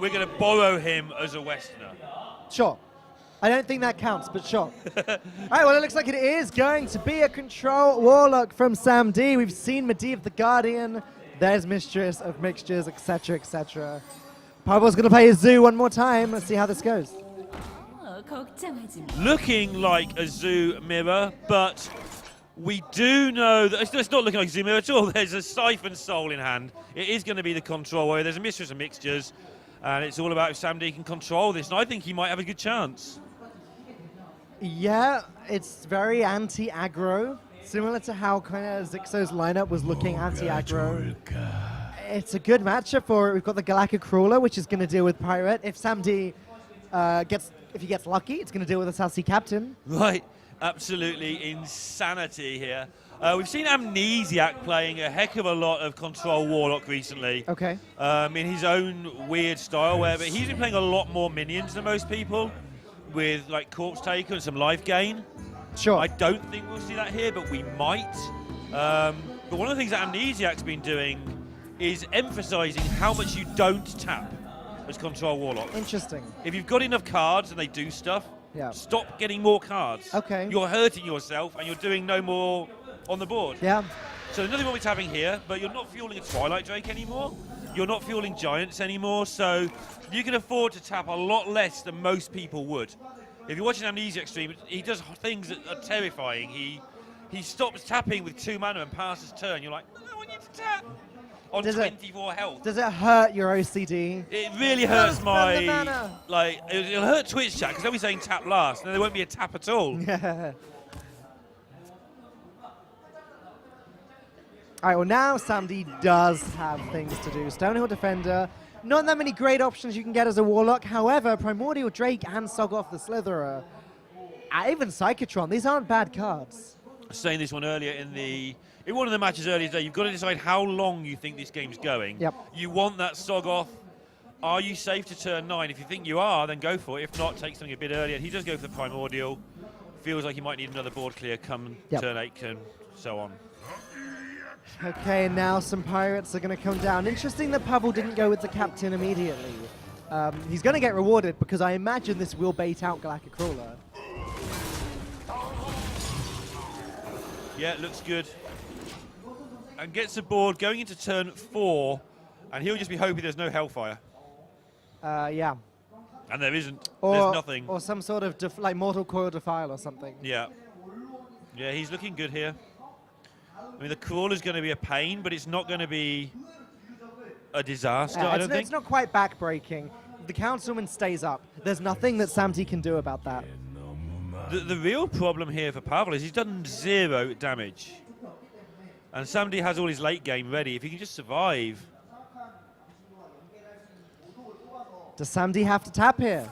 we're going to borrow him as a Westerner. Sure. I don't think that counts, but sure. All right, well, it looks like it is going to be a control Warlock from SamDi. We've seen Medivh the Guardian. There's Mistress of Mixtures, etc., etc. Pavel's going to play his Zoo one more time. Let's see how this goes. Looking like a Zoo mirror, but we do know that it's not looking like a Zoo mirror at all. There's a Siphon Soul in hand. It is going to be the control warrior. There's a Mistress of Mixtures, and it's all about if SamDi can control this, and I think he might have a good chance. Yeah, it's very anti-aggro, similar to how kind of Zixo's lineup was looking anti-aggro. It's a good matchup for it. We've got the Galactic Crawler, which is going to deal with Pirate. If SamDi if he gets lucky, it's going to deal with a Sassy Captain. Right, absolutely insanity here. We've seen Amnesiac playing a heck of a lot of Control Warlock recently. Okay. In his own weird style, but he's been playing a lot more minions than most people, with like Corpse Taker and some life gain. Sure. I don't think we'll see that here, but we might. But one of the things that Amnesiac's been doing is emphasizing how much you don't tap as Control Warlock. Interesting. If you've got enough cards and they do stuff, yeah, stop getting more cards. Okay. You're hurting yourself and you're doing no more on the board. Yeah. So there's nothing wrong with tapping here, but you're not fueling a Twilight Drake anymore. You're not fueling Giants anymore, so you can afford to tap a lot less than most people would. If you're watching Amnesiac stream, he does things that are terrifying. He stops tapping with 2 mana and passes turn. You're like, I want you to tap on 24 health. Does it hurt your OCD? It really hurts my, it'll hurt Twitch chat, because they'll be saying tap last, and there won't be a tap at all. Yeah. All right, well now SamDi does have things to do. Stonehill Defender, not that many great options you can get as a Warlock. However, Primordial Drake and Sogoth the Slitherer, even Psychotron, these aren't bad cards. I was saying this one earlier in one of the matches earlier today, you've got to decide how long you think this game's going. Yep. You want that Sogoth. Are you safe to turn 9? If you think you are, then go for it. If not, take something a bit earlier. He does go for the Primordial. Feels like he might need another board clear come turn 8 and so on. Okay, now some Pirates are going to come down. Interesting that Pavel didn't go with the Captain immediately. He's going to get rewarded because I imagine this will bait out Galactic Crawler. Yeah, it looks good. And gets the board going into turn 4, and he'll just be hoping there's no Hellfire. Yeah. And there isn't. There's nothing. Or some sort of like Mortal Coil Defile or something. Yeah. Yeah, he's looking good here. I mean, the Crawler's going to be a pain, but it's not going to be a disaster, I don't think. It's not quite backbreaking. The Councilman stays up. There's nothing that SamDi can do about that. The real problem here for Pavel is he's done 0 damage. And SamDi has all his late game ready. If he can just survive. Does SamDi have to tap here?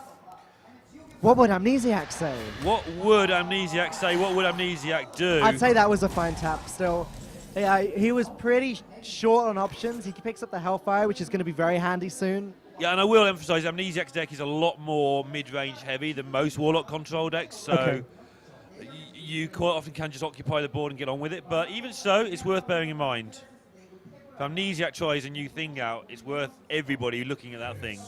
What would Amnesiac say? What would Amnesiac say? What would Amnesiac do? I'd say that was a fine tap still. Yeah, he was pretty short on options. He picks up the Hellfire, which is going to be very handy soon. Yeah, and I will emphasize Amnesiac's deck is a lot more mid-range heavy than most Warlock control decks, so you quite often can just occupy the board and get on with it. But even so, it's worth bearing in mind. If Amnesiac tries a new thing out, it's worth everybody looking at that thing.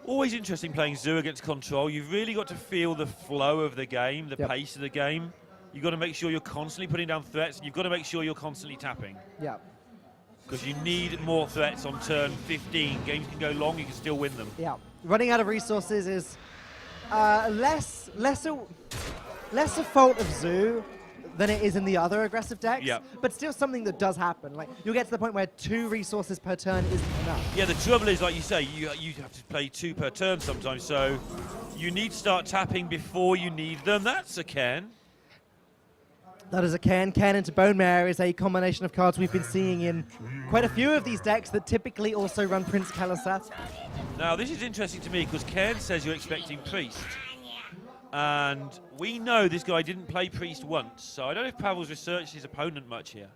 Always interesting playing Zoo against Control. You've really got to feel the flow of the game, the pace of the game. You've got to make sure you're constantly putting down threats, and you've got to make sure you're constantly tapping. Yeah. Because you need more threats on turn 15. Games can go long, you can still win them. Yeah. Running out of resources is less a fault of Zoo than it is in the other aggressive decks, but still something that does happen. Like, you'll get to the point where 2 resources per turn isn't enough. Yeah, the trouble is, like you say, you have to play 2 per turn sometimes, so you need to start tapping before you need them. That's a Cairn. That is a Cairn. Cairn into Bone Mare is a combination of cards we've been seeing in quite a few of these decks that typically also run Prince Keleseth. Now, this is interesting to me because Cairn says you're expecting Priest. And we know this guy didn't play Priest once, so I don't know if Pavel's researched his opponent much here.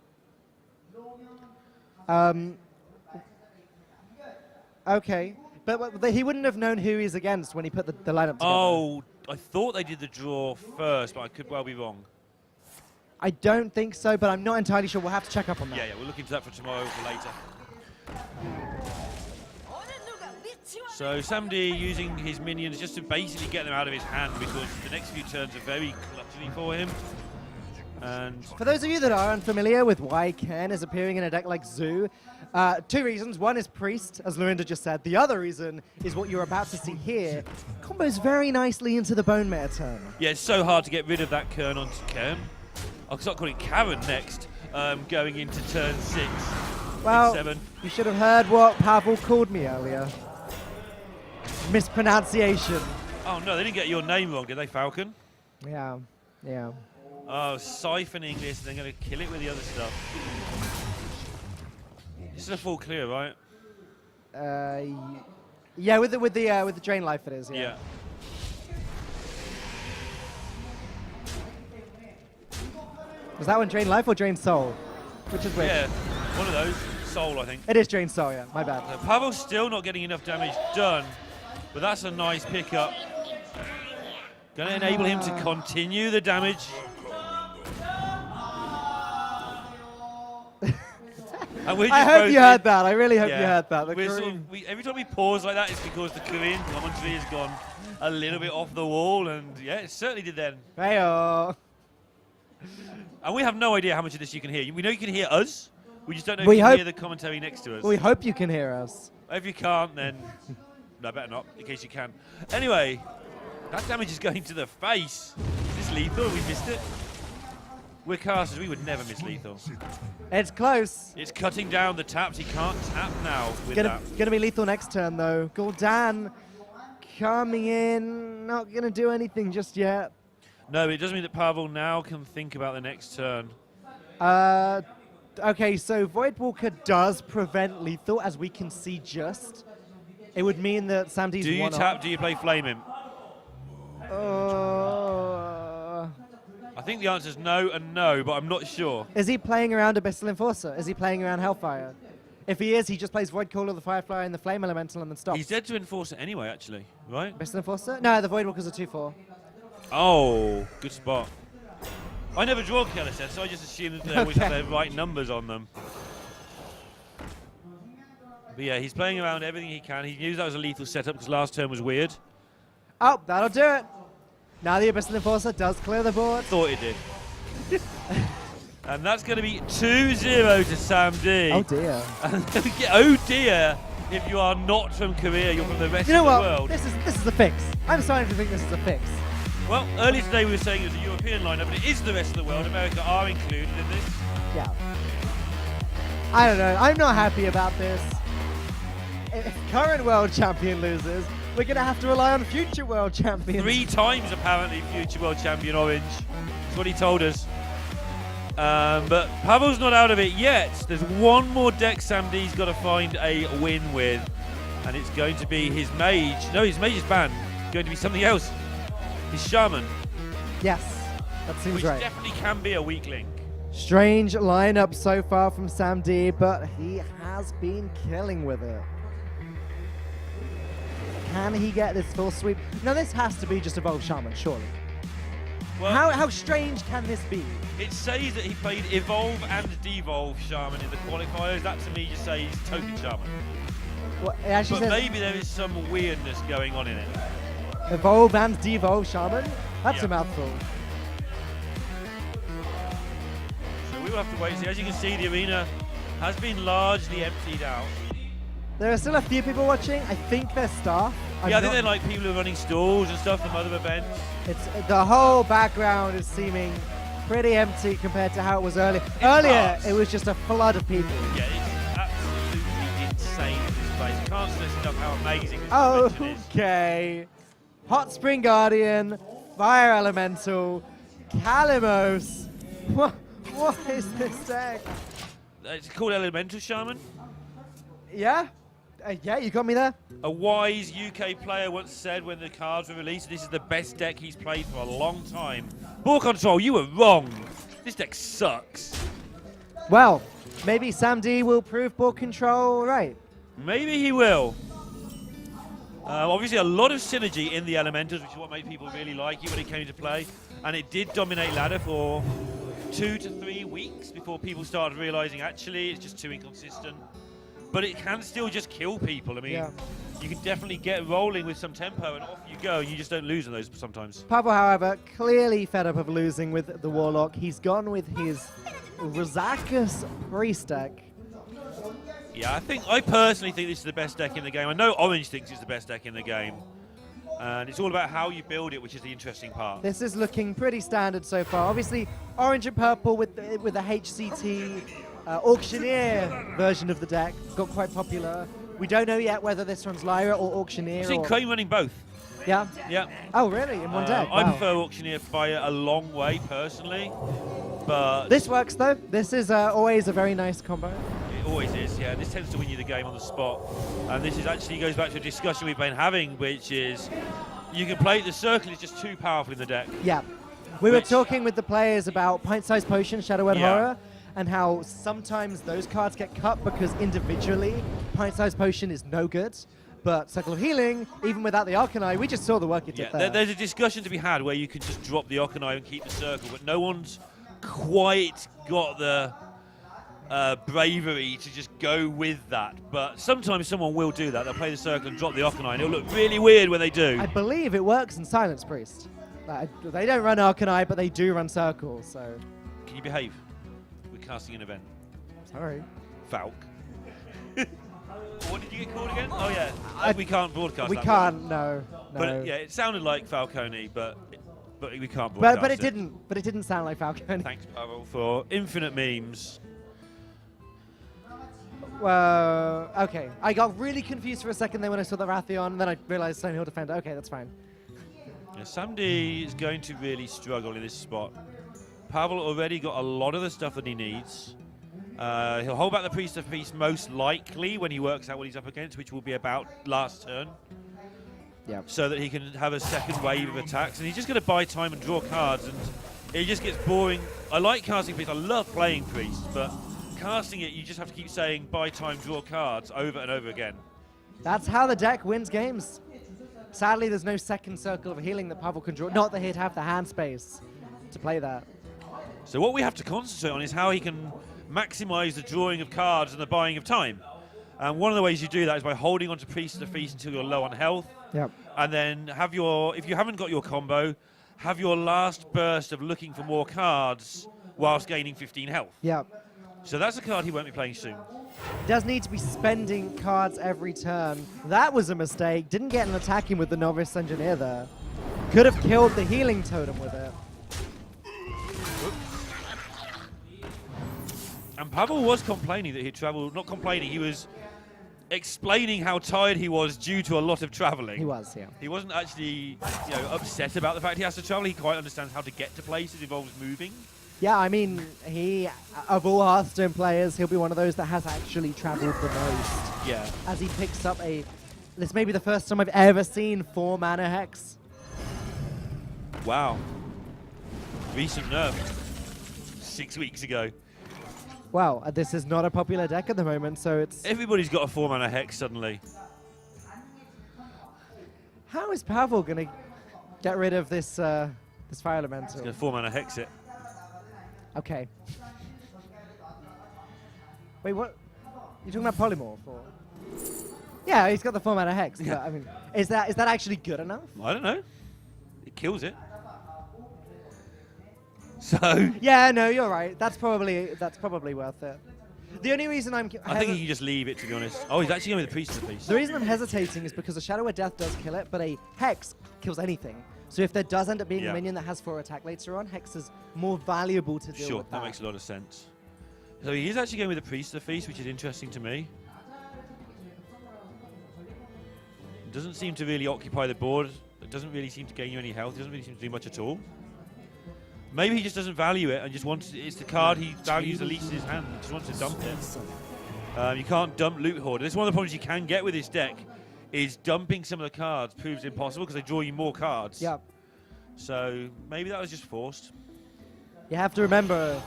Okay, but he wouldn't have known who he's against when he put the lineup together. Oh, I thought they did the draw first, but I could well be wrong. I don't think so, but I'm not entirely sure. We'll have to check up on that. Yeah, we'll look into that for tomorrow or for later. So SamDi using his minions just to basically get them out of his hand because the next few turns are very cluttery for him. And for those of you that are unfamiliar with why Ken is appearing in a deck like Zoo, 2 reasons. One is Priest, as Lorinda just said. The other reason is what you're about to see here. Combos very nicely into the Bone Meta turn. yeah, it's so hard to get rid of that Kern onto Kern. I'll start calling Karen next, going into turn 6. Well, 7. you should have heard what Pavel called me earlier. Mispronunciation. Oh no, they didn't get your name wrong, did they, Falcon? Yeah, yeah. Oh, siphoning this, they're going to kill it with the other stuff. This is a full clear, right? Yeah, with the drain life it is. Yeah. Was that one drain life or drain soul? Which is which? Yeah, one of those. Soul, I think. It is drain soul. Yeah, my bad. Pavel's still not getting enough damage done, but that's a nice pickup. Going to enable him to continue the damage. I hope you heard that. I really hope you heard that. Every time we pause like that, it's because the Korean commentary has gone a little bit off the wall, and yeah, it certainly did then. Hey-oh. And we have no idea how much of this you can hear. We know you can hear us. We just don't know if you can hear the commentary next to us. We hope you can hear us. If you can't, then no, better not, in case you can. Anyway, that damage is going to the face. Is this lethal? We missed it. We're casters. We would never miss lethal. It's close. It's cutting down the taps. He can't tap now with that. Gonna be lethal next turn though. Gul'dan coming in. Not gonna do anything just yet. No, it does mean that Pavel now can think about the next turn. Okay, so Voidwalker does prevent lethal, as we can see just. It would mean that SamDi's Do you tap? Do you play Flame him? I think the answer is no and no, but I'm not sure. Is he playing around Abyssal Enforcer? Is he playing around Hellfire? If he is, he just plays Void Caller, the Firefly, and the Flame Elemental, and then stops. He's dead to Enforcer anyway, actually, right? Abyssal Enforcer? No, the Voidwalker's a 2/4. Oh, good spot. I never draw killer sets, so I just assume that they always have the right numbers on them. But yeah, he's playing around everything he can. He knew that was a lethal setup because last turn was weird. Oh, that'll do it. Now the Abyssal Enforcer does clear the board. Thought it did. And that's going to be 2-0 to SamDi. Oh dear. Oh dear. If you are not from Korea, you're from the rest of the world. This is a fix. I'm starting to think this is a fix. Well, earlier today we were saying it was a European lineup, but it is the rest of the world. America are included in this. Yeah. I don't know. I'm not happy about this. If current world champion loses, we're going to have to rely on future world champions. 3 times, apparently, future world champion Orange. That's what he told us. But Pavel's not out of it yet. There's one more deck SamDi's got to find a win with. And it's going to be his mage. No, his mage is banned. It's going to be something else. His shaman. Yes, that seems which right. Which definitely can be a weak link. Strange lineup so far from SamDi, but he has been killing with it. Can he get this full sweep? Now this has to be just Evolved Shaman, surely. Well, how strange can this be? It says that he played Evolve and Devolve Shaman in the qualifiers. That to me just says Token Shaman. Well, it actually but says maybe there is some weirdness going on in it. Evolve and Devolve Shaman? That's a mouthful. So we will have to wait and see. As you can see, the arena has been largely emptied out. There are still a few people watching. I think they're staff. I think they're like people who are running stalls and stuff from other events. It's the whole background is seeming pretty empty compared to how it was earlier. Earlier, it was just a flood of people. Yeah, it's absolutely insane in this place. I can't stress enough how amazing this convention is. Okay. Hot Spring Guardian, Fire Elemental, Kalimos. What is this deck? It's called Elemental Shaman. Yeah? Yeah, you got me there. A wise UK player once said when the cards were released, this is the best deck he's played for a long time. Ball control, you were wrong. This deck sucks. Well, maybe SamDi will prove ball control right. Maybe he will. Obviously, a lot of synergy in the Elementals, which is what made people really like it when it came to play. And it did dominate ladder for 2 to 3 weeks before people started realizing actually it's just too inconsistent. But it can still just kill people. I mean, you can definitely get rolling with some tempo and off you go. You just don't lose in those sometimes. Pavel, however, clearly fed up of losing with the Warlock. He's gone with his Rosakus Priest deck. Yeah, I personally think this is the best deck in the game. I know Orange thinks it's the best deck in the game. And it's all about how you build it, which is the interesting part. This is looking pretty standard so far. Obviously, orange and purple with the HCT Auctioneer version of the deck got quite popular. We don't know yet whether this runs Lyra or Auctioneer. I've seen Crane running both. Yeah? Yeah. Oh, really? In one deck? I Wow. prefer Auctioneer Fire a long way, personally. But This works, though. This is always a very nice combo. it always is, yeah. This tends to win you the game on the spot. And this is actually goes back to a discussion we've been having, which is you can play the circle is just too powerful in the deck. Yeah. We were talking with the players about Pint-Sized Potion, Shadow Word Horror, and how sometimes those cards get cut because individually Pint-Sized Potion is no good. But Circle of Healing, even without the Arcanine, we just saw the work it did there. There's a discussion to be had where you can just drop the Arcanine and keep the circle, but no one's quite got the bravery to just go with that. But sometimes someone will do that. They'll play the circle and drop the Arcanine. It'll look really weird when they do. I believe it works in Silence Priest. They don't run Arcanine, but they do run Circle, so... Can you behave? We're casting an event. Sorry. Falc. What did you get called again? Oh yeah, we can't broadcast. We that can't, no. But yeah, it sounded like Falcone, but we can't broadcast But it didn't sound like Falcon. Thanks, Pavel, for infinite memes. Well, okay. I got really confused for a second there when I saw the Rathion, and then I realized Stonehill Defender. Okay, that's fine. Yeah, SamDi is going to really struggle in this spot. Pavel already got a lot of the stuff that he needs. He'll hold back the Priest of Peace most likely when he works out what he's up against, which will be about last turn. Yeah. So that he can have a second wave of attacks. And he's just going to buy time and draw cards, and it just gets boring. I like casting Priest. I love playing Priest, but casting it, you just have to keep saying buy time, draw cards over and over again. That's how the deck wins games. Sadly, there's no second circle of healing that Pavel can draw. Not that he'd have the hand space to play that. So what we have to concentrate on is how he can maximize the drawing of cards and the buying of time. And one of the ways you do that is by holding onto Priest of the Feast until you're low on health. Yep. And then have your, if you haven't got your combo, have your last burst of looking for more cards whilst gaining 15 health. Yep. So that's a card he won't be playing soon. Does need to be spending cards every turn. That was a mistake. Didn't get an attacking with the Novice Engineer there. Could have killed the healing totem with it. And Pavel was complaining that he travelled, not complaining, he was explaining how tired he was due to a lot of travelling. He was, yeah. He wasn't actually, upset about the fact he has to travel. He quite understands how to get to places, involves moving. Yeah, I mean, he, of all Hearthstone players, he'll be one of those that has actually traveled the most. Yeah. As he picks up this may be the first time I've ever seen 4 mana Hex. Wow. Recent nerf. 6 weeks ago. Wow, this is not a popular deck at the moment, so it's... Everybody's got a 4 mana Hex suddenly. How is Pavel going to get rid of this this Fire Elemental? He's going to 4 mana Hex it. Okay. Wait, what? You're talking about Polymorph? Or? Yeah, he's got the 4 mana Hex. Yeah. But, I mean, is that actually good enough? I don't know. It kills it. So... Yeah, no, you're right. That's probably worth it. The only reason I think he can just leave it, to be honest. Oh, he's actually going with the Priest of the Peace. The reason I'm hesitating is because a Shadow of Death does kill it, but a Hex kills anything. So if there does end up being a minion that has 4 attack later on, Hex is more valuable to deal with that. That makes a lot of sense. So he is actually going with the Priest of the Feast, which is interesting to me. Doesn't seem to really occupy the board. It doesn't really seem to gain you any health. It doesn't really seem to do much at all. Maybe he just doesn't value it and just wants it's the card he values the least in his hand. He just wants to dump it. You can't dump Loot Hoarder. This is one of the problems you can get with this deck. Is dumping some of the cards proves impossible because they draw you more cards. Yep. So maybe that was just forced. You have to remember,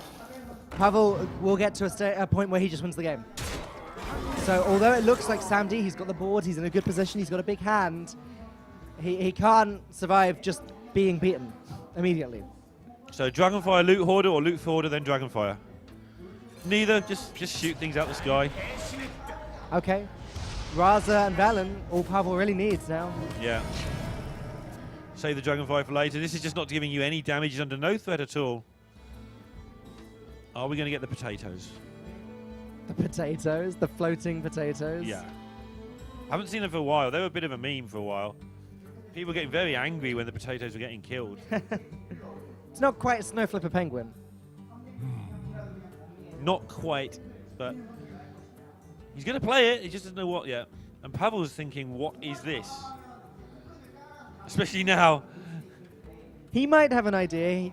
Pavel will get to a point where he just wins the game. So although it looks like SamDi, he's got the board, he's in a good position, he's got a big hand, he can't survive just being beaten immediately. So Dragonfire Loot Hoarder or Loot Hoarder then Dragonfire? Neither, just shoot things out the sky. Okay. Raza and Valen, all Pavel really needs now. Yeah. Save the Dragonfire for later. This is just not giving you any damage. He's under no threat at all. Are we going to get the potatoes? The potatoes, the floating potatoes. Yeah. Haven't seen them for a while. They were a bit of a meme for a while. People were getting very angry when the potatoes were getting killed. It's not quite a Snow Flipper Penguin. Not quite, but he's going to play it. He just doesn't know what yet. And Pavel's thinking, what is this? Especially now. He might have an idea.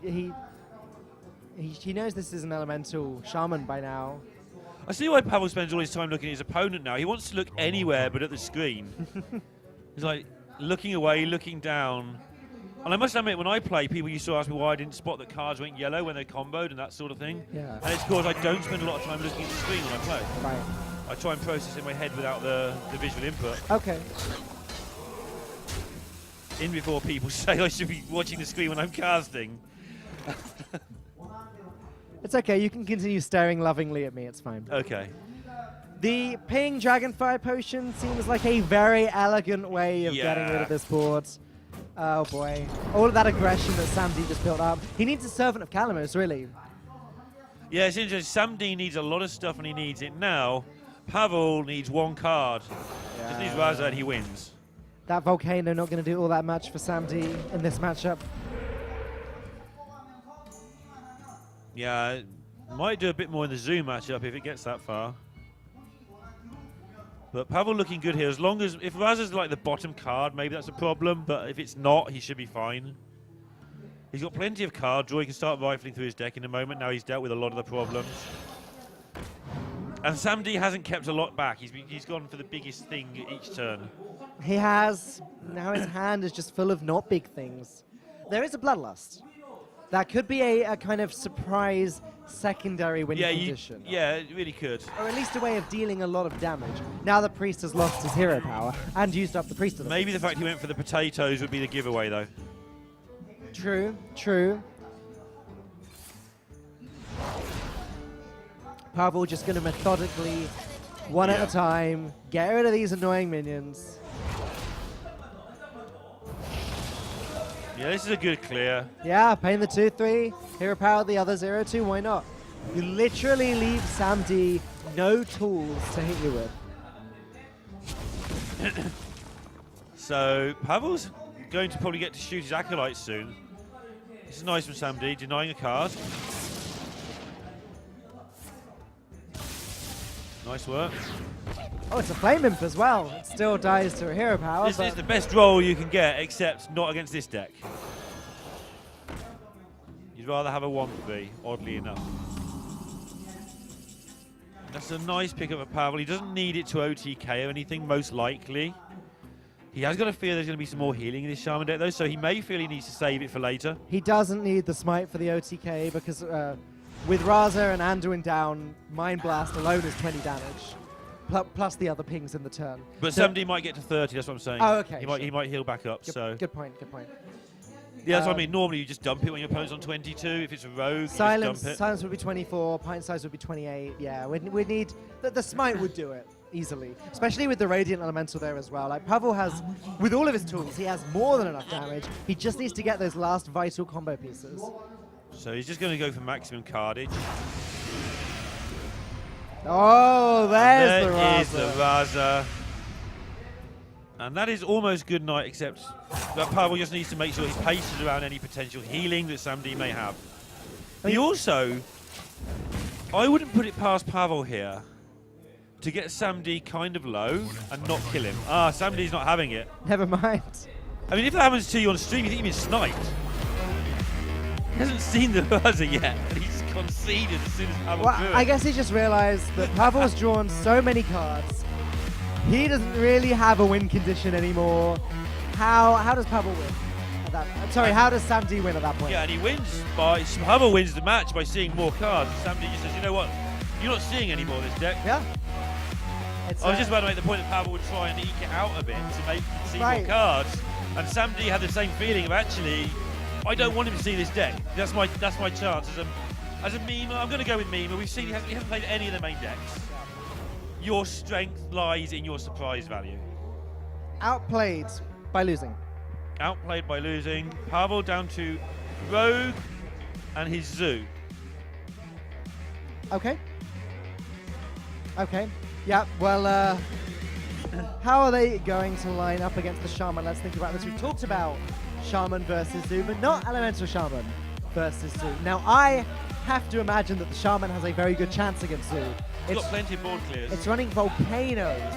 He knows this is an elemental shaman by now. I see why Pavel spends all his time looking at his opponent now. He wants to look anywhere but at the screen. He's like looking away, looking down. And I must admit, when I play, people used to ask me why I didn't spot that cards went yellow when they comboed and that sort of thing. Yeah. And it's because I don't spend a lot of time looking at the screen when I play. Right. I try and process in my head without the visual input. Okay. In before people say I should be watching the screen when I'm casting. It's okay. You can continue staring lovingly at me. It's fine. Okay. The ping Dragonfire Potion seems like a very elegant way of getting rid of this board. Oh boy. All of that aggression that SamDi just built up. He needs a Servant of Calamus, really. Yeah, it's interesting. SamDi needs a lot of stuff and he needs it now. Pavel needs one card. Just needs Raza and he wins. That Volcano not going to do all that much for SamDi in this matchup. Yeah, might do a bit more in the Zoom matchup if it gets that far. But Pavel looking good here. As long as, if Raza's like the bottom card, maybe that's a problem. But if it's not, he should be fine. He's got plenty of card draw. He can start rifling through his deck in a moment. Now he's dealt with a lot of the problems. And SamDi hasn't kept a lot back. He's gone for the biggest thing each turn. He has. Now his hand is just full of not big things. There is a Bloodlust. That could be a kind of surprise secondary win condition. Yeah, it really could. Or at least a way of dealing a lot of damage. Now the Priest has lost his hero power and used up the Priest of the Maybe the fact he went for the potatoes would be the giveaway, though. True, true. Pavel just going to methodically, one at a time, get rid of these annoying minions. Yeah, this is a good clear. Yeah, Pain the 2-3, hero power the other 0-2, why not? You literally leave SamDi no tools to hit you with. So Pavel's going to probably get to shoot his Acolytes soon. This is nice from SamDi, denying a card. Nice work. Oh, it's a Flame Imp as well. It still dies to a hero power. This is the best roll you can get, except not against this deck. You'd rather have a 1-3, oddly enough. That's a nice pick up of Pavel. He doesn't need it to OTK or anything, most likely. He has got a fear there's going to be some more healing in this Shaman deck, though, so he may feel he needs to save it for later. He doesn't need the Smite for the OTK because with Raza and Anduin down, Mind Blast alone is 20 damage. Plus the other pings in the turn. But so somebody might get to 30, that's what I'm saying. Oh, okay. He might heal back up, so... Good point, good point. Yeah, that's what I mean. Normally you just dump it when your opponent's on 22. If it's a rogue, Silence, you just dump it. Silence would be 24, Pint Size would be 28. Yeah, we'd need... The Smite would do it easily. Especially with the Radiant Elemental there as well. Like, Pavel has, with all of his tools, he has more than enough damage. He just needs to get those last vital combo pieces. So he's just going to go for maximum cardage. Oh, there's the Raza. There is the Raza. And that is almost good night, except that Pavel just needs to make sure he's patient around any potential healing that SamDi may have. He also, I wouldn't put it past Pavel here to get SamDi kind of low and not kill him. Ah, SamDi's not having it. Never mind. I mean, if that happens to you on stream, you think you've been sniped. He hasn't seen the Raza yet, and he's conceded as soon as Pavel drew it. I guess he just realized that Pavel's drawn so many cards. He doesn't really have a win condition anymore. How does Pavel win? How does SamDi win at that point? Yeah, and he wins by... Pavel wins the match by seeing more cards. And SamDi just says, you know what? You're not seeing any more of this deck. Yeah. I was just about to make the point that Pavel would try and eke it out a bit to see more cards. And SamDi had the same feeling of actually, I don't want him to see this deck. That's my chance as a memer. I'm going to go with memer. We've seen he hasn't played any of the main decks. Your strength lies in your surprise value. Outplayed by losing. Outplayed by losing. Pavel down to Rogue and his Zoo. Okay. Okay. Yeah, well, how are they going to line up against the Shaman? Let's think about this. We talked about Shaman versus Zoo, but not Elemental Shaman versus Zoo. Now, I have to imagine that the Shaman has a very good chance against Zoo. He's got plenty of board clears. It's running Volcanoes,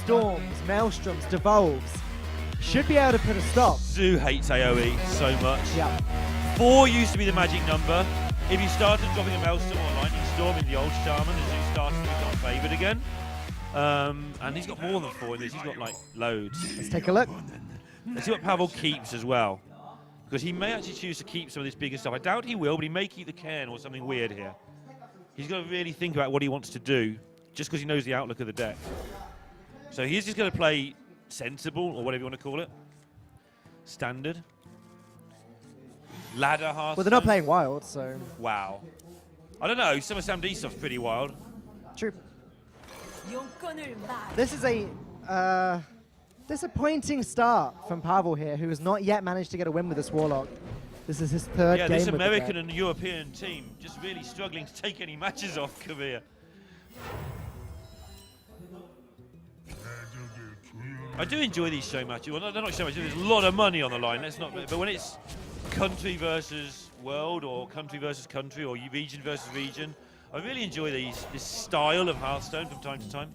Storms, Maelstroms, Devolves. Should be able to put a stop. Zoo hates AoE so much. Yeah. 4 used to be the magic number. If you started dropping a Maelstrom or a Lightning Storm in the old Shaman, the Zoo started to become favoured again. And he's got more than 4 in this. He's got like loads. Let's take a look. Let's see what Pavel keeps as well. Because he may actually choose to keep some of this bigger stuff. I doubt he will, but he may keep the Cairn or something weird here. He's got to really think about what he wants to do, just because he knows the outlook of the deck. So he's just going to play sensible, or whatever you want to call it. Standard. Ladder Hearthstone. Well, they're not playing wild, so. Wow. I don't know, some of SamDi stuff's pretty wild. True. This is a disappointing start from Pavel here, who has not yet managed to get a win with this Warlock. This is his third game this with American the and European team just really struggling to take any matches off Korea. I do enjoy these show matches. Well, they're not show matches. There's a lot of money on the line. Let's not. But when it's country versus world, or country versus country, or region versus region, I really enjoy this style of Hearthstone from time to time.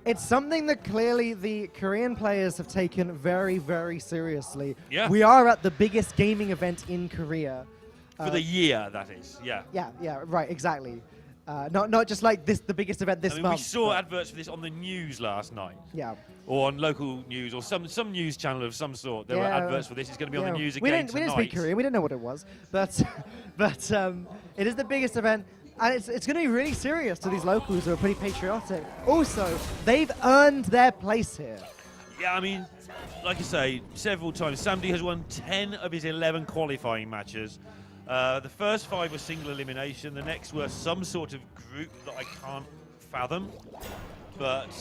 It's something that clearly the Korean players have taken very, very seriously. Yeah. We are at the biggest gaming event in Korea. For the year, that is. Yeah. Yeah, right, exactly. Not just like the biggest event this month. We saw adverts for this on the news last night. Yeah. Or on local news, or some news channel of some sort. There were adverts for this. It's going to be on the news again tonight. We didn't speak Korean. We didn't know what it was. But it is the biggest event. And it's going to be really serious to these locals who are pretty patriotic. Also, they've earned their place here. Yeah, I mean, like I say, several times. SamDi has won 10 of his 11 qualifying matches. The first 5 were single elimination. The next were some sort of group that I can't fathom. But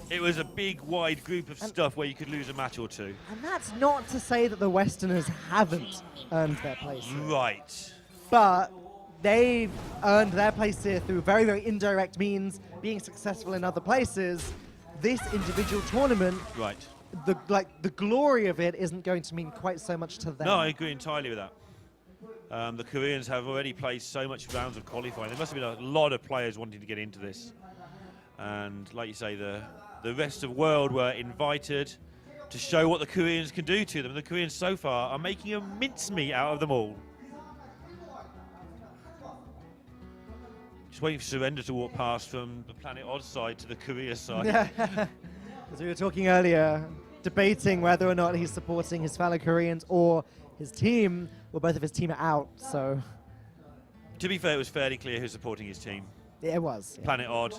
it was a big, wide group of stuff where you could lose a match or two. And that's not to say that the Westerners haven't earned their place here. Right. But they've earned their place here through very, very indirect means, being successful in other places. This individual tournament, right, the glory of it isn't going to mean quite so much to them. No, I agree entirely with that. The Koreans have already played so much rounds of qualifying. There must have been a lot of players wanting to get into this. And like you say, the rest of the world were invited to show what the Koreans can do to them. And the Koreans so far are making a mincemeat out of them all. Just waiting for Surrender to walk past from the Planet Odd side to the Korea side. Yeah. As we were talking earlier, debating whether or not he's supporting his fellow Koreans or his team. Well, both of his team are out, so. To be fair, it was fairly clear who's supporting his team. It was. Yeah. Planet Odd.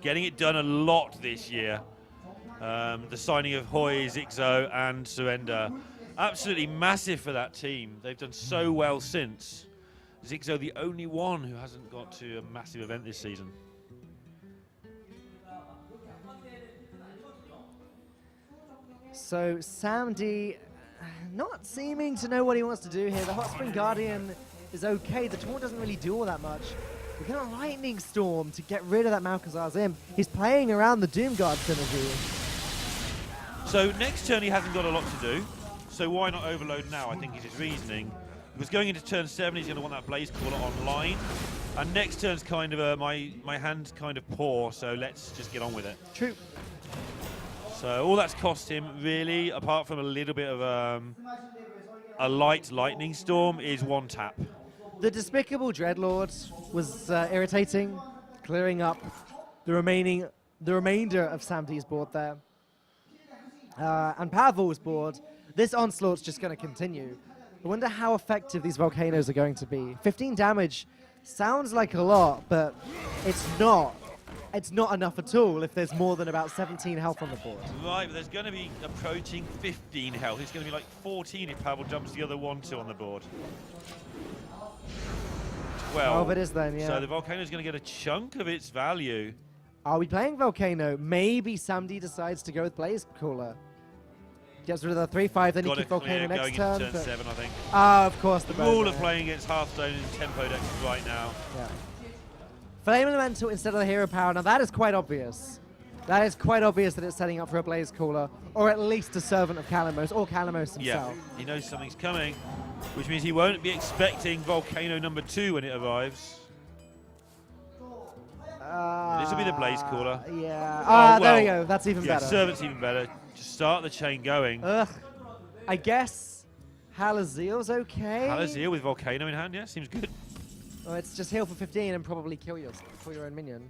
Getting it done a lot this year. The signing of Hoy, Zixo, and Surrender. Absolutely massive for that team. They've done so well since. Zixo, the only one who hasn't got to a massive event this season. So SamDi not seeming to know what he wants to do here. The Hot Spring Guardian is okay. The taunt doesn't really do all that much. We get a Lightning Storm to get rid of that Malchezaar's Imp. He's playing around the Doomguard synergy. So next turn he hasn't got a lot to do. So why not overload now, I think is his reasoning. Because going into turn 7, he's going to want that Blaze Caller online. And next turn's kind of my hand's kind of poor, so let's just get on with it. True. So all that's cost him, really, apart from a little bit of a light Lightning Storm, is 1 tap. The Despicable Dreadlord was irritating, clearing up the remainder of SamDi's board there. And Pavel's board, this onslaught's just going to continue. I wonder how effective these volcanoes are going to be. 15 damage sounds like a lot, but it's not it's not enough at all if there's more than about 17 health on the board. Right, but there's going to be approaching 15 health. It's going to be like 14 if Pavel jumps the other 1-2 on the board. 12. It is then, yeah. So the Volcano's going to get a chunk of its value. Are we playing Volcano? Maybe SamDi decides to go with Blaze Cooler. Gets rid of the 3-5, then he keep Volcano next going turn. into turn 7, I think. Of course, the rule bone of playing against Hearthstone and tempo decks right now. Yeah. Flame Elemental instead of the Hero Power. Now that is quite obvious. That is quite obvious that it's setting up for a Blaze Cooler, or at least a Servant of Calimos, or Calimos himself. Yeah, he knows something's coming, which means he won't be expecting Volcano number 2 when it arrives. This will be the Blaze Cooler. Yeah. There we go. That's even better. Servant's even better. Just start the chain going. Ugh. I guess Halazeel's okay. Halazeel with Volcano in hand, yeah, seems good. Well, it's just heal for 15 and probably kill your own minion.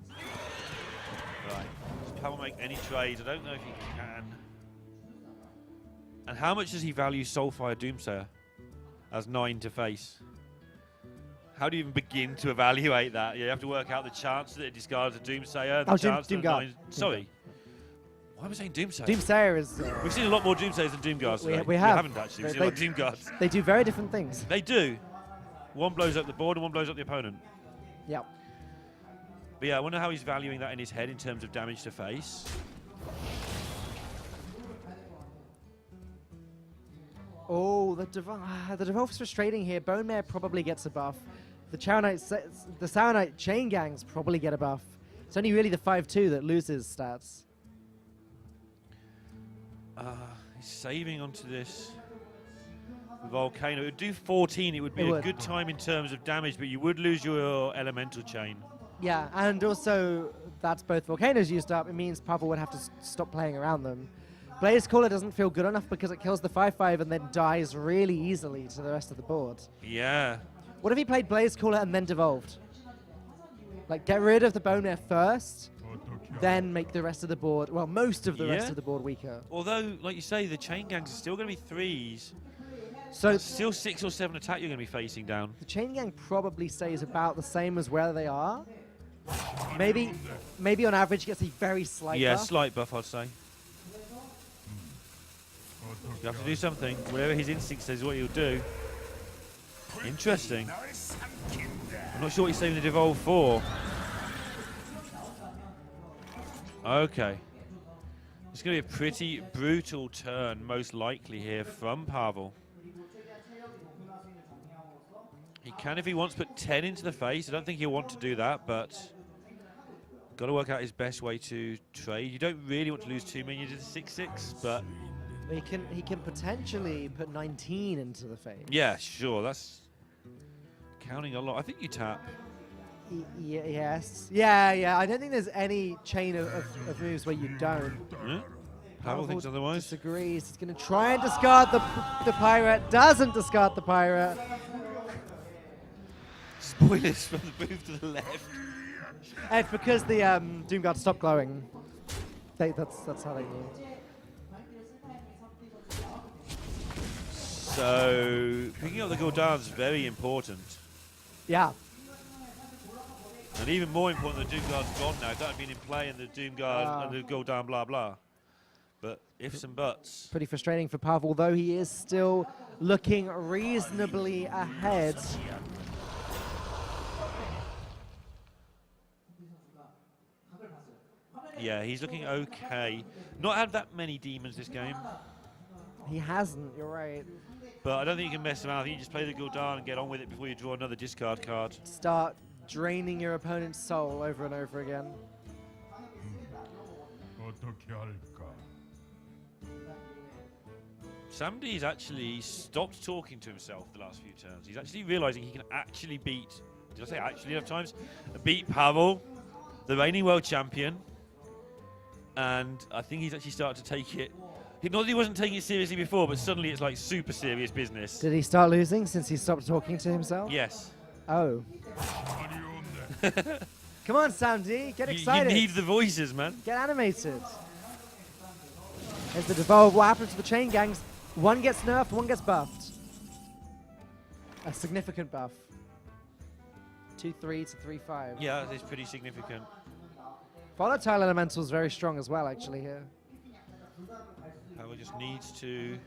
Right. Does Pavel make any trades? I don't know if he can. And how much does he value Soulfire Doomsayer as 9 to face? How do you even begin to evaluate that? You have to work out the chance that it discards a Doomsayer. The chance that Doomguard. Sorry. Why am I saying Doomsayer? Doomsayer is... We've seen a lot more Doomsayers than Doomguards today. We have. Haven't actually. We've seen a lot of Doomguards. They do very different things. They do. One blows up the board and one blows up the opponent. Yep. But yeah, I wonder how he's valuing that in his head in terms of damage to face. Oh, the Devolve's frustrating here. Bone Mare probably gets a buff. The Sour Knight Chain Gangs probably get a buff. It's only really the 5-2 that loses stats. He's saving onto this Volcano. It would do 14. It would be a good time in terms of damage, but you would lose your elemental chain. Yeah, and also that's both Volcanoes used up. It means Pavel would have to stop playing around them. Blaze Caller doesn't feel good enough because it kills the 5-5 and then dies really easily to the rest of the board. Yeah. What if he played Blaze Caller and then devolved? Like, get rid of the Bone Mare first, then make the rest of the board, well, most of the rest of the board weaker. Although, like you say, the Chain Gangs are still going to be 3s. So still 6 or 7 attack you're going to be facing down. The Chain Gang probably stays about the same as where they are. Maybe on average gets a very slight buff. Slight buff, I'd say. You have to do something. Whatever his instinct says is what he'll do. Interesting. I'm not sure what he's saving the Devolve for. Okay. It's going to be a pretty brutal turn, most likely, here from Pavel. He can, if he wants, put 10 into the face. I don't think he'll want to do that, but got to work out his best way to trade. You don't really want to lose 2 minions into 6-6, but he can potentially put 19 into the face. Yeah, sure. That's counting a lot. I think you tap. Yes. Yeah. I don't think there's any chain of moves where you don't. Pavel thinks otherwise. Disagrees. He's going to try and discard the pirate. Doesn't discard the pirate. Spoilers from the move to the left. It's because the Doomguard stopped glowing. That's how they knew. So picking up the Gul'dan's very important. Yeah. And even more important, the Doomguard's gone now. If that had been in play and the Doomguard and the Gul'dan blah blah. But ifs and buts. Pretty frustrating for Pavel, though he is still looking reasonably ahead. Yeah, he's looking okay. Not had that many demons this game. He hasn't, you're right. But I don't think you can mess around. I think you just play the Gul'dan and get on with it before you draw another discard card. Start draining your opponent's soul over and over again. SamDi's actually stopped talking to himself the last few turns. He's actually realizing he can actually beat, did I say actually enough times? Beat Pavel, the reigning world champion. And I think he's actually started to take it. Not that he wasn't taking it seriously before, but suddenly it's like super serious business. Did he start losing since he stopped talking to himself? Yes. Oh. Come on, SamDi, get excited. You need the voices, man. Get animated. There's the Devolve. What happens to the Chain Gangs? One gets nerfed, one gets buffed. A significant buff. 2-3 to 3-5. Yeah, that is pretty significant. Volatile Elemental is very strong as well, actually, here. Pavel just needs to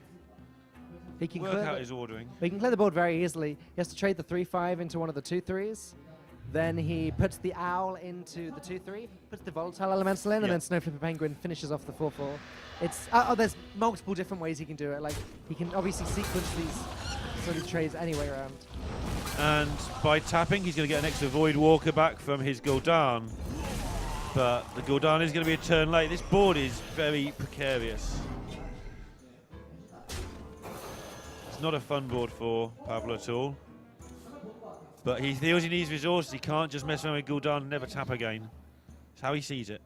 He can work out his ordering. He can clear the board very easily. He has to trade the 3-5 into one of the 2-3s. Then he puts the Owl into the 2-3, puts the Volatile Elemental in, and then Snowflipper Penguin finishes off the 4-4. It's there's multiple different ways he can do it. Like, he can obviously sequence these sort of trades any way around. And by tapping, he's going to get an extra Void Walker back from his Gul'dan. But the Gul'dan is going to be a turn late. This board is very precarious. It's not a fun board for Pavel at all. But he feels he needs resources. He can't just mess around with Gul'dan and never tap again. That's how he sees it.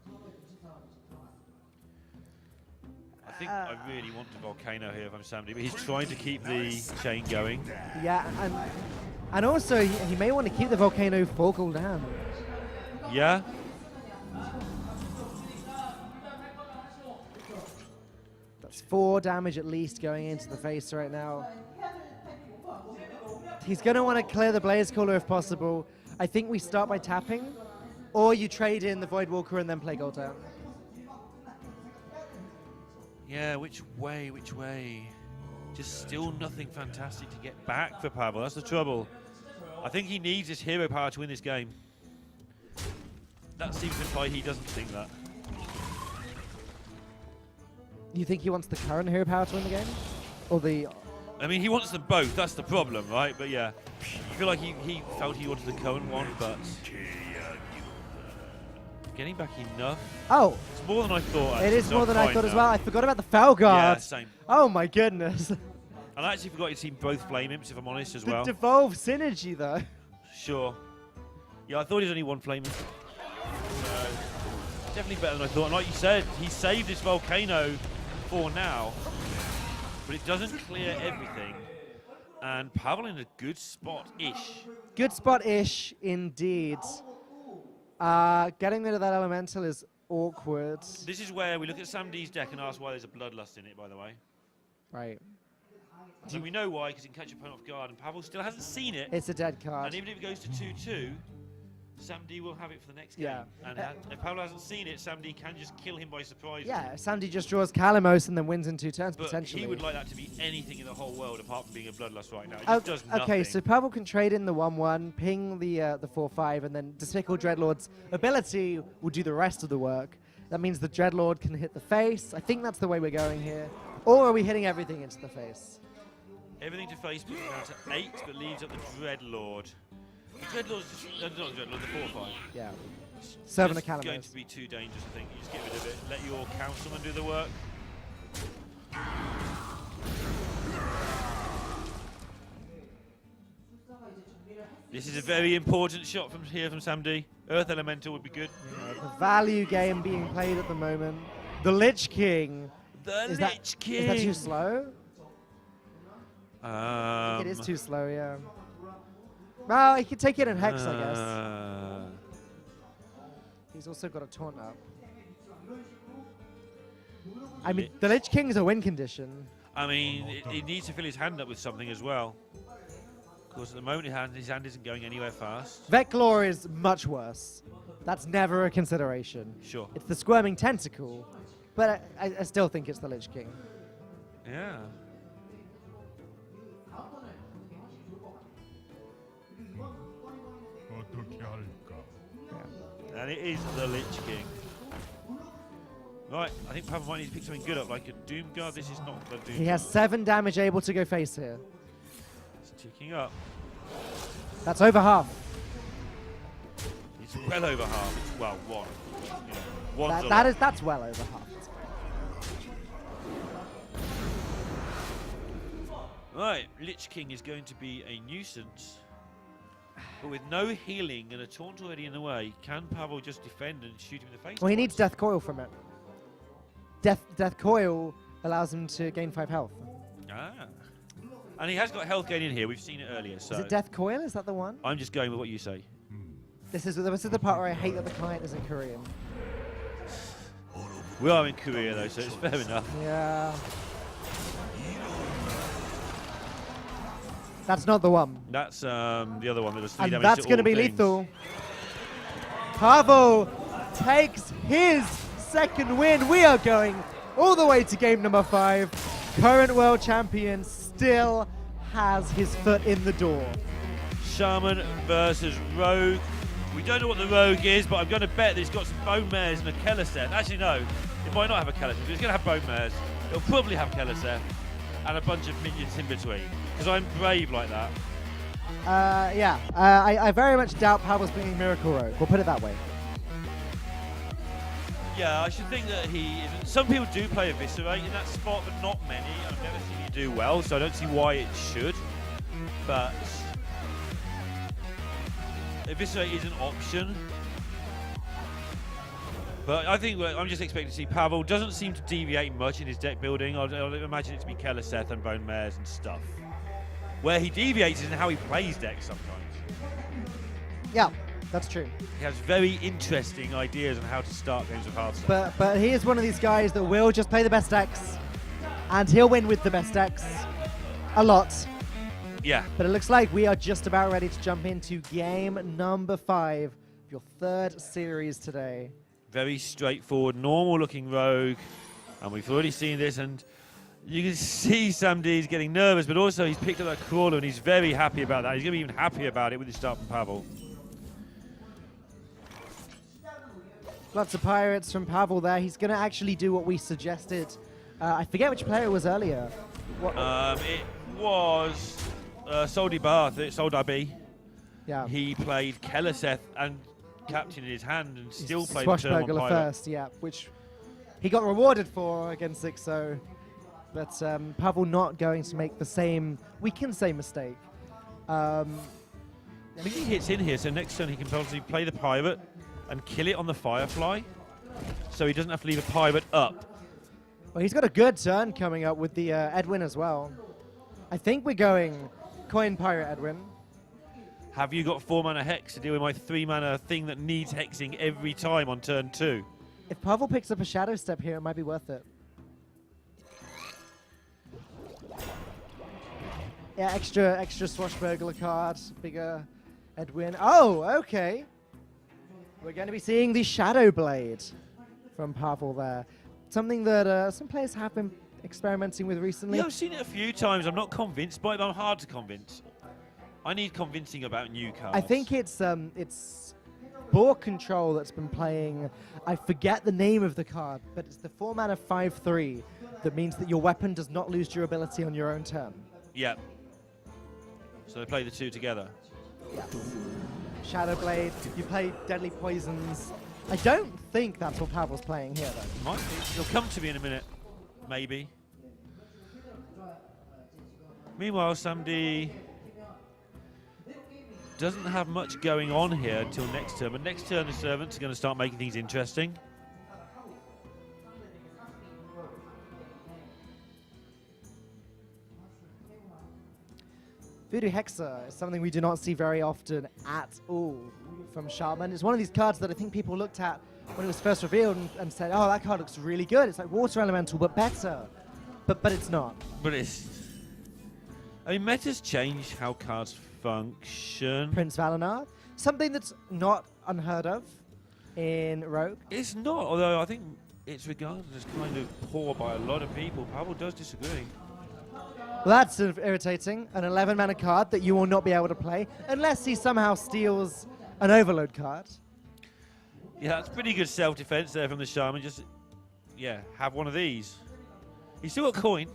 I think I really want the Volcano here if I'm SamDi, but he's trying to keep the chain going. Yeah, and also he may want to keep the Volcano for Gul'dan. Yeah. That's 4 damage at least going into the face right now. He's going to want to clear the Blaze Caller if possible. I think we start by tapping, or you trade in the Void Walker and then play Gul'dan. Yeah, which way, which way? Just still nothing fantastic to get back for Pavel. That's the trouble. I think he needs his hero power to win this game. That seems to imply he doesn't think that. You think he wants the current hero power to win the game? Or the... I mean, he wants them both. That's the problem, right? But yeah, I feel like he felt he wanted the current one, but getting back enough. Oh, It's more than I thought. it is more than I thought as now. well. I forgot about the Foul Guard. Yeah, same. Oh my goodness. And I actually forgot he'd seen both Flame Imps, if I'm honest, as The well. Devolve synergy though. Sure. Yeah, I thought he was only one Flame Imp. So, definitely better than I thought. And like you said, he saved this Volcano for now, but it doesn't clear everything. And Pavel in a good spot-ish. Good spot-ish indeed. Getting rid of that Elemental is awkward. This is where we look at SamDi's deck and ask why there's a Bloodlust in it, by the way. Right. See, we know why, because it can catch your opponent off guard, and Pavel still hasn't seen it. It's a dead card. And even if it goes to 2-2, SamDi will have it for the next Yeah. game. And if Pavel hasn't seen it, SamDi can just kill him by surprise. Yeah, SamDi just draws Kalamos and then wins in 2 turns But potentially. he would like that to be anything in the whole world apart from being a Bloodlust right now. It Oh, just does nothing. okay, so Pavel can trade in the 1-1, ping the 4-5, and then Despicable Dreadlord's ability will do the rest of the work. That means the Dreadlord can hit the face. I think that's the way we're going here. Or are we hitting everything into the face? Everything to face puts it down to 8, but leaves up the Dreadlord. The Dreadlord's just, not the Dreadlord, the 4-5. Yeah. Serving the It's going Kalamos. to be too dangerous, I think. You just get rid of it. Let your councilman do the work. This is a very important shot from here from SamDi. Earth Elemental would be good. Yeah, the value game being played at the moment. The Lich King. The Is Lich King. that too slow? It is too slow, yeah. Well, he could take it in Hex, I guess. He's also got a taunt up. I mean, the Lich King is a win condition. I mean, he needs to fill his hand up with something as well. Of course, at the moment his hand isn't going anywhere fast. Veclor is much worse. That's never a consideration. Sure. It's the Squirming Tentacle, but I still think it's the Lich King. Yeah. And it is the Lich King. Right, I think Pavel might need to pick something good up, like a Doom Guard. This is not the Doom He has 7 damage able to go face here. It's ticking up. That's over half. It's well over half. It's, well, one. You know, one's a lot. That's well over half. Right, Lich King is going to be a nuisance. But with no healing and a taunt already in the way, can Pavel just defend and shoot him in the face? Well, he needs Death Coil from it. Death Coil allows him to gain 5 health. Ah. And he has got health gain in here. We've seen it earlier. So Is it Death Coil? Is that the one? I'm just going with what you say. This is the part where I hate that the client isn't Korean. We are in Korea though, so it's fair enough. Yeah. That's not the one. That's the other one that does 3 And damage that's to going to all be things. lethal. Pavel takes his second win. We are going all the way to game number 5. Current world champion still has his foot in the door. Shaman versus Rogue. We don't know what the Rogue is, but I'm going to bet that it's got some Bone Mares and a Keleseth. Actually, no, it might not have a Keleseth, but it's going to have Bone Mares. It'll probably have Keleseth and a bunch of minions in between, because I'm brave like that. I very much doubt Pavel's bringing Miracle Rogue. We'll put it that way. Yeah, I should think that he isn't. Some people do play Eviscerate in that spot, but not many. I've never seen you do well, so I don't see why it should. But Eviscerate is an option. But I think I'm just expecting to see Pavel. Doesn't seem to deviate much in his deck building. I'll imagine it to be Keleseth and Bone Mares and stuff. Where he deviates is in how he plays decks sometimes. Yeah, that's true. He has very interesting ideas on how to start games of Hearthstone. But he is one of these guys that will just play the best decks, and he'll win with the best decks a lot. Yeah. But it looks like we are just about ready to jump into game number 5 of your 3rd series today. Very straightforward, normal-looking Rogue, and we've already seen this, and you can see SamDi's getting nervous, but also he's picked up that Crawler, and he's very happy about that. He's going to be even happier about it with his start from Pavel. Lots of pirates from Pavel there. He's going to actually do what we suggested. I forget which player it was earlier. It was SamDi B. Yeah. He played Keleseth and Captain in his hand and still played Swashbuckler Pirate. first, yeah, which he got rewarded for against Ixo. But Pavel not going to make the same, we can say, mistake. I think he hits in here, so next turn he can possibly play the Pirate and kill it on the Firefly, so he doesn't have to leave a Pirate up. Well, he's got a good turn coming up with the Edwin as well. I think we're going Coin Pirate Edwin. Have you got 4 mana Hex to deal with my 3 mana thing that needs hexing every time on turn 2? If Pavel picks up a Shadow Step here, it might be worth it. Yeah, extra Swashbuckler card, bigger Edwin. Oh, okay. We're going to be seeing the Shadow Blade from Pavel there. Something that some players have been experimenting with recently. Yeah, I've seen it a few times. I'm not convinced by it, but I'm hard to convince. I need convincing about new cards. I think it's Board Control that's been playing. I forget the name of the card, but it's the 4 mana 5/3 that means that your weapon does not lose durability on your own turn. Yeah. So they play the two together. Yeah. Shadow Blade. You play Deadly Poisons. I don't think that's what Pavel's playing here, though. Might be. He'll come to me in a minute. Maybe. Meanwhile, SamDi doesn't have much going on here until next turn, but next turn the Servants are going to start making things interesting. Voodoo Hexa is something we do not see very often at all from Shaman. It's one of these cards that I think people looked at when it was first revealed and said, oh, that card looks really good. It's like Water Elemental, but better. But it's not. But it's... I mean, meta's changed how cards function. Prince Valinor, something that's not unheard of in Rogue. It's not, although I think it's regarded as kind of poor by a lot of people. Pavel does disagree. Well, that's irritating. An 11 mana card that you will not be able to play unless he somehow steals an Overload card. Yeah, that's pretty good self-defense there from the Shaman. Just, yeah, have one of these. He's still got coin.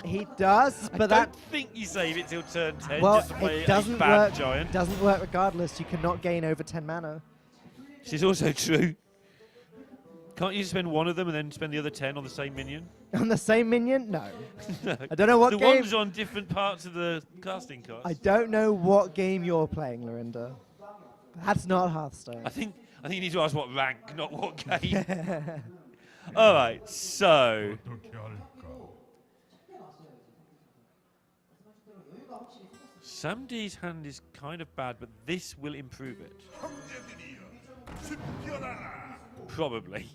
He does, but I don't think you save it till turn 10 well, just to play it a doesn't bad work. giant. Doesn't work regardless. You cannot gain over 10 mana. Which is also true. Can't you spend one of them and then spend the other 10 on the same minion? On the same minion? No. No. I don't know what the game. ones on different parts of the casting cards. I don't know what game you're playing, Lorinda. That's not Hearthstone. I think you need to ask what rank, not what game. All right, so SamDi's hand is kind of bad, but this will improve it. Probably.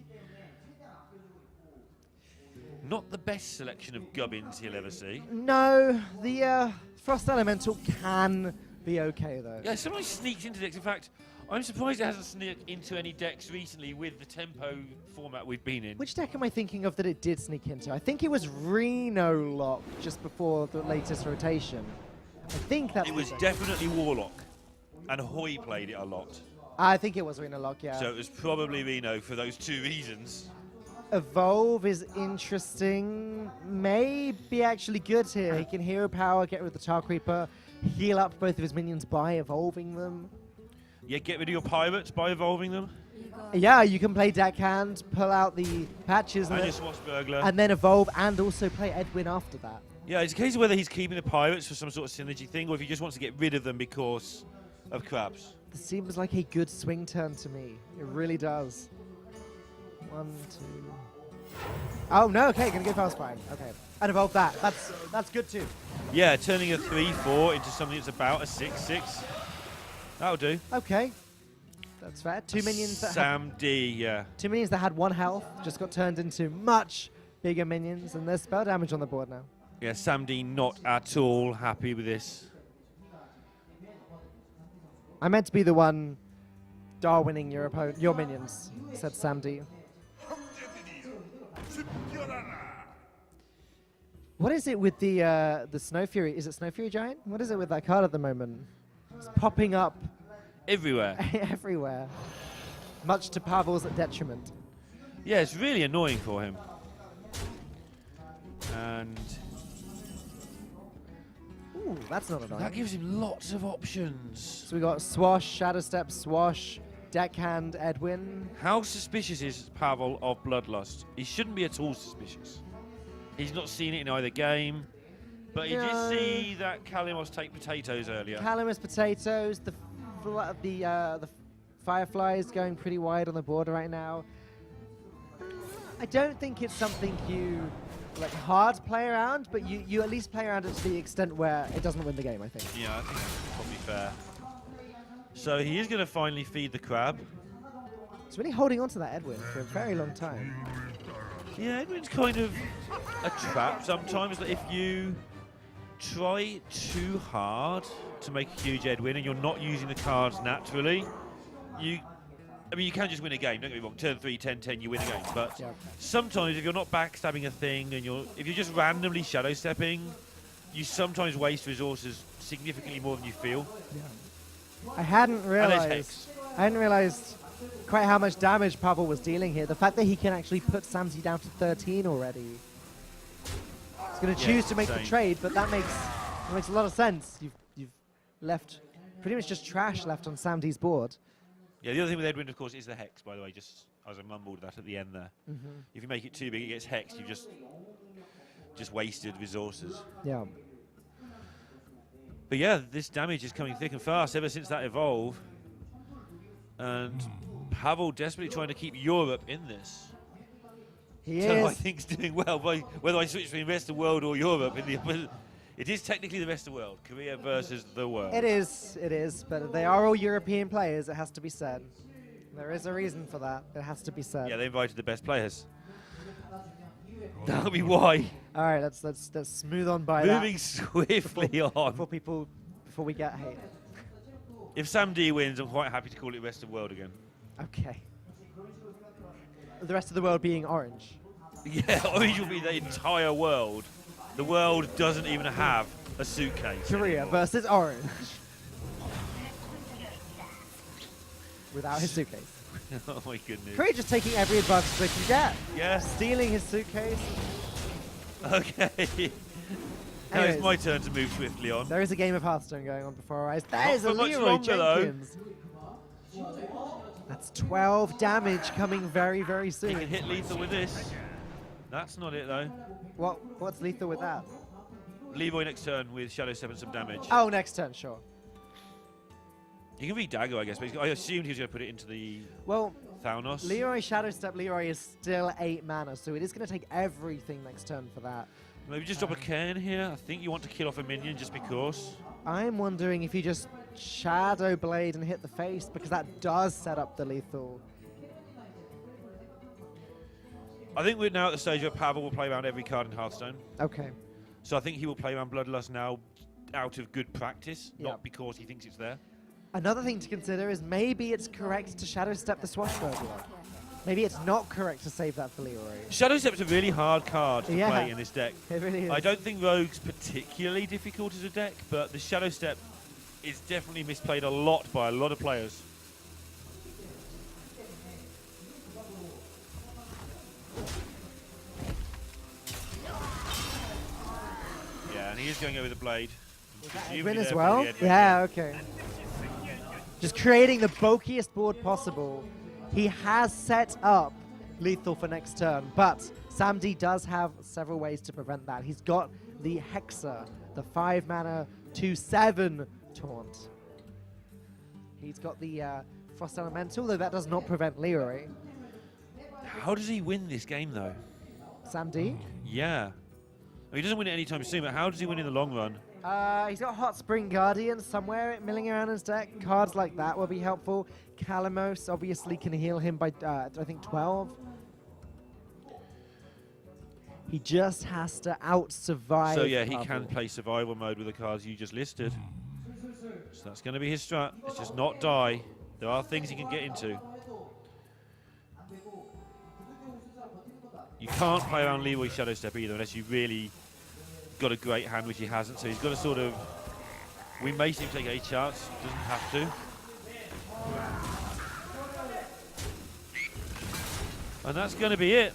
not the best selection of gubbins he'll ever see. No, the Frost Elemental can be okay though. Yeah, sometimes sneaks into decks. In fact, I'm surprised it hasn't sneaked into any decks recently with the tempo format we've been in. Which deck am I thinking of that it did sneak into? I think it was Reno Lock just before the latest rotation. I think that's It was the deck. definitely Warlock, and Hoy played it a lot. I think it was Reno Lock, yeah. So it was probably Reno for those 2 reasons. Evolve is interesting. May be actually good here. He can hero power, get rid of the Tar Creeper, heal up both of his minions by evolving them. Yeah, get rid of your pirates by evolving them. Yeah, you can play deckhand, pull out the patches, And your Swashbuckler. and then evolve, and also play Edwin after that. Yeah, it's a case of whether he's keeping the pirates for some sort of synergy thing, or if he just wants to get rid of them because of crabs. This seems like a good swing turn to me. It really does. 1, 2. Oh no! Okay, gonna go fast fine. Okay, and evolve that. That's good too. Yeah, turning a 3/4 into something that's about a 6/6. That'll do. Okay, that's fair. 2 minions that had, SamDi, yeah. 2 minions that had 1 health just got turned into much bigger minions, and there's spell damage on the board now. Yeah, SamDi not at all happy with this. I meant to be the one Darwining your minions, said SamDi. What is it with the Snow Fury? Is it Snow Fury Giant? What is it with that card at the moment? It's popping up Everywhere. everywhere, much to Pavel's detriment. Yeah, it's really annoying for him. And Ooh, that's not annoying. that gives him lots of options. So we got Swash, Shadow Step, Swash, Deckhand, Edwin. How suspicious is Pavel of Bloodlust? He shouldn't be at all suspicious. He's not seen it in either game, but he did No. see that Kalimos take potatoes earlier. Calamus Potatoes, the Fireflies going pretty wide on the board right now. I don't think it's something you hard play around, but you at least play around it to the extent where it doesn't win the game, I think. Yeah, I think that's probably fair. So he is going to finally feed the crab. It's really holding on to that Edwin for a very long time. Yeah, Edwin's kind of a trap sometimes. That if you try too hard to make a huge Edwin and you're not using the cards naturally, you can just win a game. Don't get me wrong. Turn 3, 10, 10, you win a game. But Yeah. sometimes if you're not backstabbing a thing and if you're just randomly shadow stepping, you sometimes waste resources significantly more than you feel. I hadn't And there's realized. Hex. I hadn't realized quite how much damage Pavel was dealing here. The fact that he can actually put SamDi down to 13 already. He's going to Yeah, choose to make the insane. trade, but that makes a lot of sense. You've left pretty much just trash left on SamDi's board. Yeah, the other thing with Edwin, of course, is the Hex, by the way, just as I mumbled that at the end there. If you make it too big, it gets Hexed. You've just wasted resources. Yeah. But yeah, this damage is coming thick and fast ever since that evolve. And Pavel desperately trying to keep Europe in this. He So I is. think he's doing well. By whether I switch between rest of the world or Europe, it is technically the rest of the world. Korea versus the world. It is, but they are all European players, it has to be said. There is a reason for that. It has to be said. Yeah, they invited the best players. That'll be why. All right, let's smooth on by Moving that swiftly on. before we get hate. If SamDi wins, I'm quite happy to call it rest of the world again. Okay. The rest of the world being orange. Yeah, orange will be the entire world. The world doesn't even have a suitcase. Korea anymore. versus orange. Without his suitcase. Oh my goodness. Korea just taking every advantage they can get. Yes. Stealing his suitcase. Okay. Now Anyways. it's my turn to move swiftly on. There is a game of Hearthstone going on before our eyes. That Not is a for much Leroy longer, though. Jenkins. That's 12 damage coming very, very He soon. can hit lethal with this. That's not it though. What's lethal with that? Leroy next turn with Shadow 7 some damage. Oh, next turn, sure. He can be Dagger, I guess, but I assumed he was going to put it into the Well, Thanos. Leroy Shadow Step Leroy is still 8 mana, so it is going to take everything next turn for that. Maybe just drop a Cairn here. I think you want to kill off a minion just because. I'm wondering if you just Shadow Blade and hit the face, because that does set up the lethal. I think we're now at the stage where Pavel will play around every card in Hearthstone. Okay. So I think he will play around Bloodlust now out of good practice, Yep. not because he thinks it's there. Another thing to consider is maybe it's correct to Shadow Step the Swashbuckler. Maybe it's not correct to save that for Leroy. Shadow Step's a really hard card to Yeah. play in this deck. It really is. I don't think Rogue's particularly difficult as a deck, but the Shadow Step is definitely misplayed a lot by a lot of players. Yeah, and he is going over the blade. Presumably Win as there for well? the Edwin. Yeah, okay. Just creating the bulkiest board possible. He has set up lethal for next turn, but SamDi does have several ways to prevent that. He's got the Hexa, the 5-mana 2/7 taunt. He's got the Frost Elemental, though that does not prevent Leroy. How does he win this game, though? SamDi? Yeah. He doesn't win it anytime soon, but how does he win in the long run? He's got Hot Spring Guardian somewhere milling around his deck. Cards like that will be helpful. Kalamos obviously can heal him by, I think, 12. He just has to out-survive. So yeah, he Pavel. can play survival mode with the cards you just listed. So that's going to be his strat. It's just not die. There are things he can get into. You can't play around Leroy Shadow Step either unless you really got a great hand, which he hasn't. So he's got to sort of... We may see him take a chance. Doesn't have to. And that's going to be it.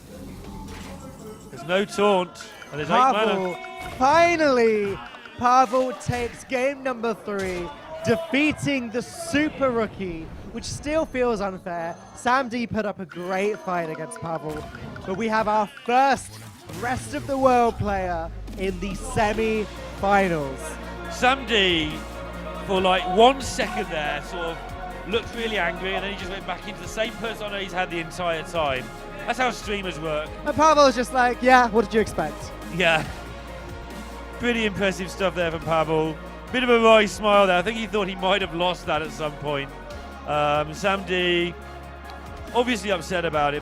There's no taunt. And there's 8 Pavel, mana. finally, Pavel takes game number 3, defeating the super rookie, which still feels unfair. SamDi put up a great fight against Pavel, but we have our first rest of the world player in the semi-finals. SamDi, for like 1 second there, sort of looked really angry, and then he just went back into the same persona he's had the entire time. That's how streamers work. And Pavel's just like, yeah, what did you expect? Yeah. Pretty impressive stuff there from Pavel. Bit of a wry smile there. I think he thought he might have lost that at some point. SamDi, obviously upset about it.